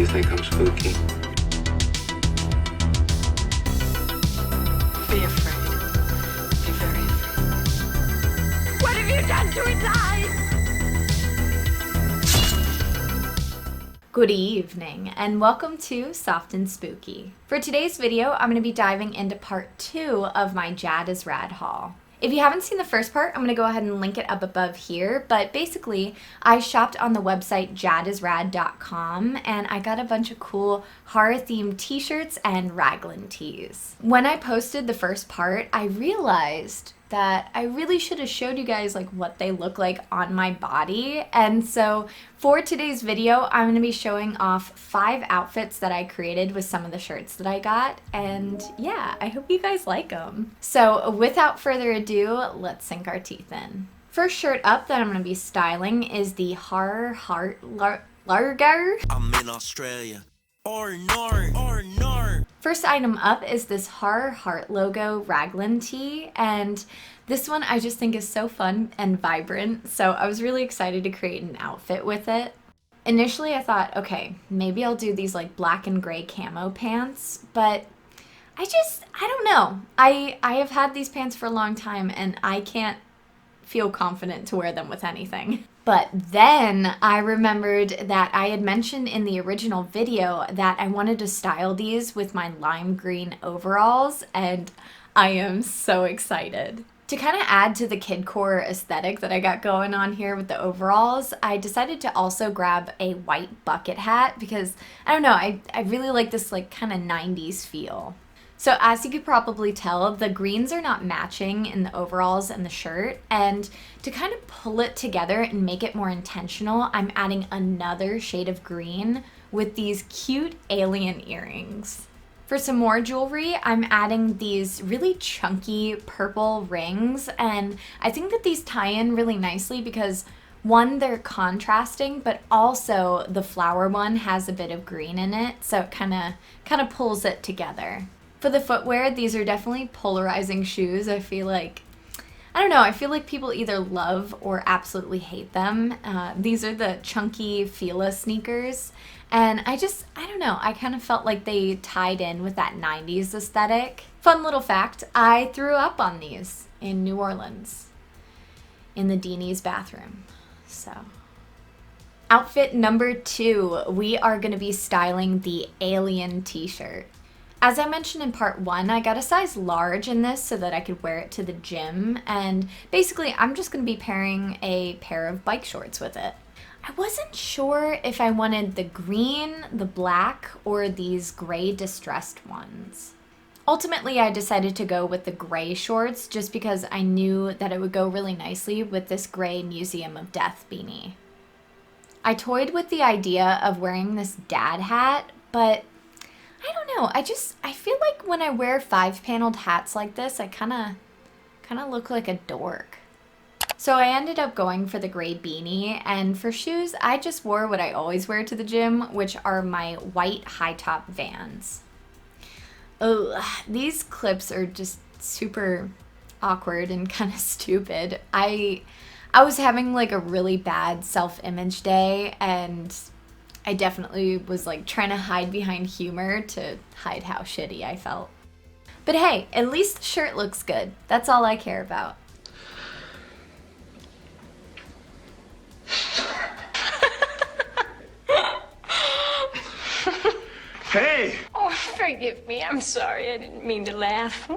you think I'm spooky? Be afraid. Be very afraid. What have you done to his eyes? Good evening and welcome to Soft and Spooky. For today's video, I'm going to be diving into part 2 of my JadIsRad haul. If you haven't seen the first part, I'm going to go ahead and link it up above here, but basically I shopped on the website JadIsRad.com and I got a bunch of cool horror themed t-shirts and raglan tees. When I posted the first part, I realized that I really should have showed you guys like what they look like on my body. And so for today's video, I'm going to be showing off 5 outfits that I created with some of the shirts that I got. And yeah, I hope you guys like them. So without further ado, let's sink our teeth in. First shirt up that I'm going to be styling is the Horror Heart Larger. I'm in Australia. Or nor. First item up is this Horror Heart logo raglan tee, and this one I just think is so fun and vibrant, so I was really excited to create an outfit with it. Initially I thought, okay, maybe I'll do these like black and gray camo pants, but I don't know. I have had these pants for a long time and I can't feel confident to wear them with anything. But then I remembered that I had mentioned in the original video that I wanted to style these with my lime green overalls, and I am so excited. To kind of add to the kidcore aesthetic that I got going on here with the overalls, I decided to also grab a white bucket hat because, I don't know, I really like this like kind of 90s feel. So as you could probably tell, the greens are not matching in the overalls and the shirt, and to kind of pull it together and make it more intentional, I'm adding another shade of green with these cute alien earrings. For some more jewelry, I'm adding these really chunky purple rings, and I think that these tie in really nicely because one, they're contrasting, but also the flower one has a bit of green in it, so it kind of pulls it together. For the footwear, these are definitely polarizing shoes. I feel like people either love or absolutely hate them. These are the chunky Fila sneakers, and I don't know, I kind of felt like they tied in with that 90s aesthetic. Fun little fact, I threw up on these in New Orleans, in the Deanie's bathroom, so. Outfit number 2, we are gonna be styling the Alien t-shirt. As I mentioned in part 1, I got a size large in this so that I could wear it to the gym, and basically I'm just going to be pairing a pair of bike shorts with it. I wasn't sure if I wanted the green, the black, or these gray distressed ones. Ultimately, I decided to go with the gray shorts just because I knew that it would go really nicely with this gray Museum of Death beanie. I toyed with the idea of wearing this dad hat, but I don't know, I feel like when I wear 5-paneled hats like this, I kind of look like a dork. So I ended up going for the gray beanie, and for shoes, I just wore what I always wear to the gym, which are my white high-top Vans. Ugh, these clips are just super awkward and kind of stupid. I was having like a really bad self-image day, and I definitely was like trying to hide behind humor to hide how shitty I felt. But hey, at least the shirt looks good. That's all I care about. Hey! Oh, forgive me. I'm sorry. I didn't mean to laugh.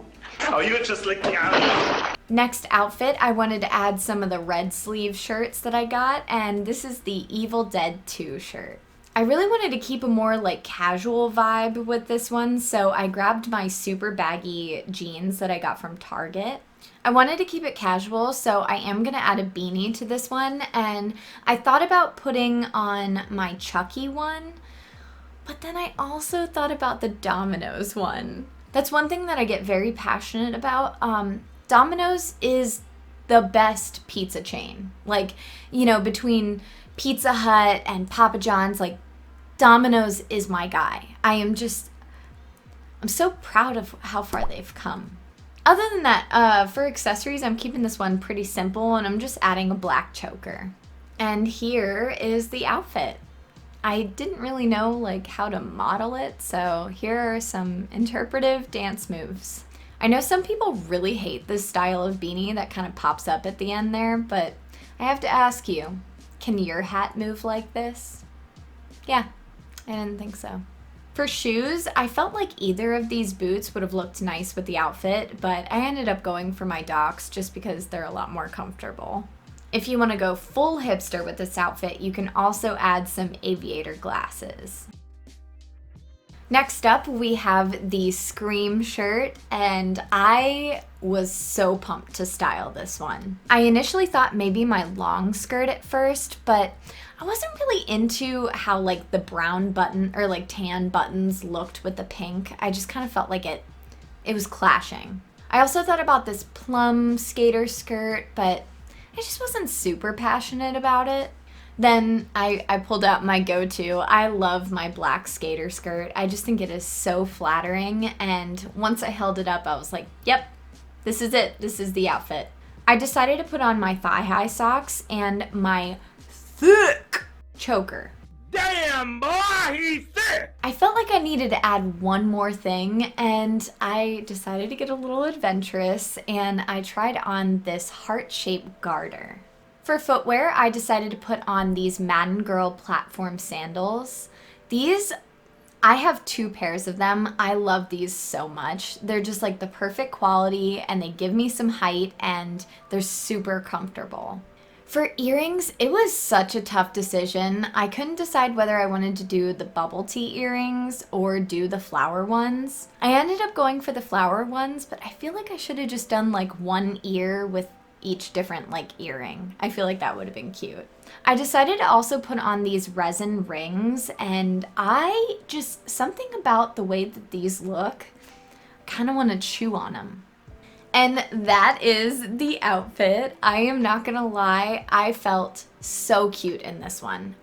Oh, you just licked me out. Next outfit, I wanted to add some of the red sleeve shirts that I got, and this is the Evil Dead 2 shirt. I really wanted to keep a more like casual vibe with this one, so I grabbed my super baggy jeans that I got from Target. I wanted to keep it casual, so I am going to add a beanie to this one, and I thought about putting on my Chucky one, but then I also thought about the Domino's one. That's one thing that I get very passionate about. Domino's is the best pizza chain. Like, you know, between Pizza Hut and Papa John's, like, Domino's is my guy. I'm so proud of how far they've come. Other than that, for accessories, I'm keeping this one pretty simple, and I'm just adding a black choker. And here is the outfit. I didn't really know like how to model it, so here are some interpretive dance moves. I know some people really hate this style of beanie that kind of pops up at the end there, but I have to ask you, can your hat move like this? Yeah, I didn't think so. For shoes, I felt like either of these boots would have looked nice with the outfit, but I ended up going for my Docs just because they're a lot more comfortable. If you want to go full hipster with this outfit, you can also add some aviator glasses. Next up, we have the Scream shirt, and I was so pumped to style this one. I initially thought maybe my long skirt at first, but I wasn't really into how like the brown button or like tan buttons looked with the pink. I just kind of felt like it was clashing. I also thought about this plum skater skirt, but I just wasn't super passionate about it. Then I pulled out my go-to. I love my black skater skirt. I just think it is so flattering, and once I held it up, I was like, yep, this is it. This is the outfit. I decided to put on my thigh-high socks and my thick choker. Damn, boy, he's thick! I felt like I needed to add one more thing, and I decided to get a little adventurous, and I tried on this heart-shaped garter. For footwear, I decided to put on these Madden Girl platform sandals. These, I have 2 pairs of them. I love these so much. They're just like the perfect quality, and they give me some height, and they're super comfortable. For earrings, it was such a tough decision. I couldn't decide whether I wanted to do the bubble tea earrings or do the flower ones. I ended up going for the flower ones, but I feel like I should have just done like one ear with each different like earring. I feel like that would have been cute. I decided to also put on these resin rings, and something about the way that these look, I kind of want to chew on them. And that is the outfit. I am not gonna lie, I felt so cute in this one.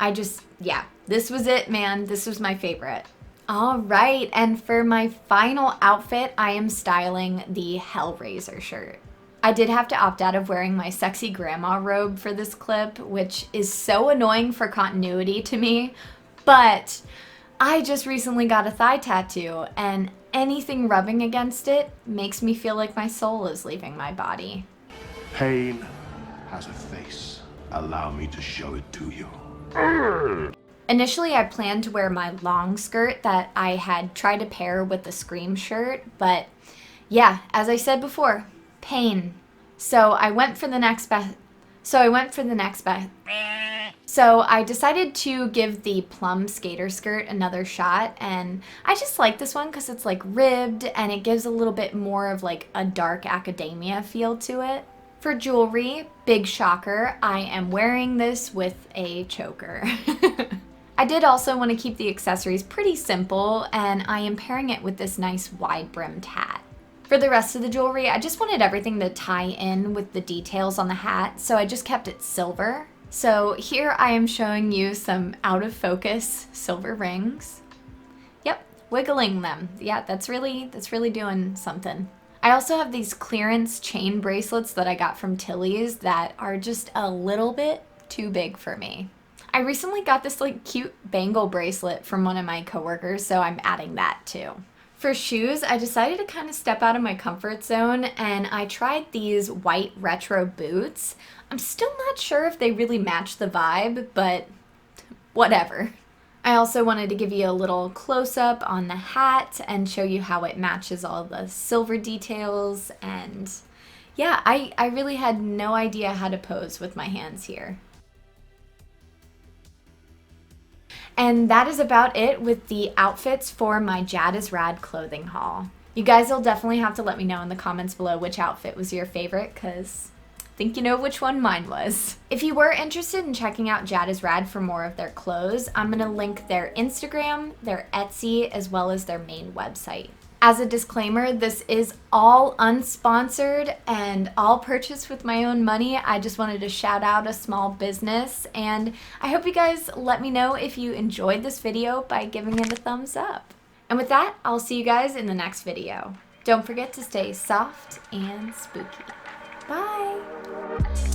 Yeah, this was it, man. This was my favorite. All right, and for my final outfit, I am styling the Hellraiser shirt. I did have to opt out of wearing my sexy grandma robe for this clip, which is so annoying for continuity to me, but I just recently got a thigh tattoo, and anything rubbing against it makes me feel like my soul is leaving my body. Pain has a face. Allow me to show it to you. Initially, I planned to wear my long skirt that I had tried to pair with the Scream shirt, but yeah, as I said before, pain. So I decided to give the plum skater skirt another shot, and I just like this one because it's like ribbed and it gives a little bit more of like a dark academia feel to it. For jewelry, big shocker, I am wearing this with a choker. I did also want to keep the accessories pretty simple, and I am pairing it with this nice wide brimmed hat. For the rest of the jewelry, I just wanted everything to tie in with the details on the hat, so I just kept it silver. So here I am showing you some out of focus silver rings. Yep, wiggling them. Yeah, that's really doing something. I also have these clearance chain bracelets that I got from Tilly's that are just a little bit too big for me. I recently got this like cute bangle bracelet from one of my coworkers, so I'm adding that too. For shoes, I decided to kind of step out of my comfort zone, and I tried these white retro boots. I'm still not sure if they really match the vibe, but whatever. I also wanted to give you a little close-up on the hat and show you how it matches all the silver details, and yeah, I really had no idea how to pose with my hands here. And that is about it with the outfits for my JadIsRad clothing haul. You guys will definitely have to let me know in the comments below which outfit was your favorite, because I think you know which one mine was. If you were interested in checking out JadIsRad for more of their clothes, I'm going to link their Instagram, their Etsy, as well as their main website. As a disclaimer, this is all unsponsored and all purchased with my own money. I just wanted to shout out a small business, and I hope you guys let me know if you enjoyed this video by giving it a thumbs up. And with that, I'll see you guys in the next video. Don't forget to stay soft and spooky. Bye!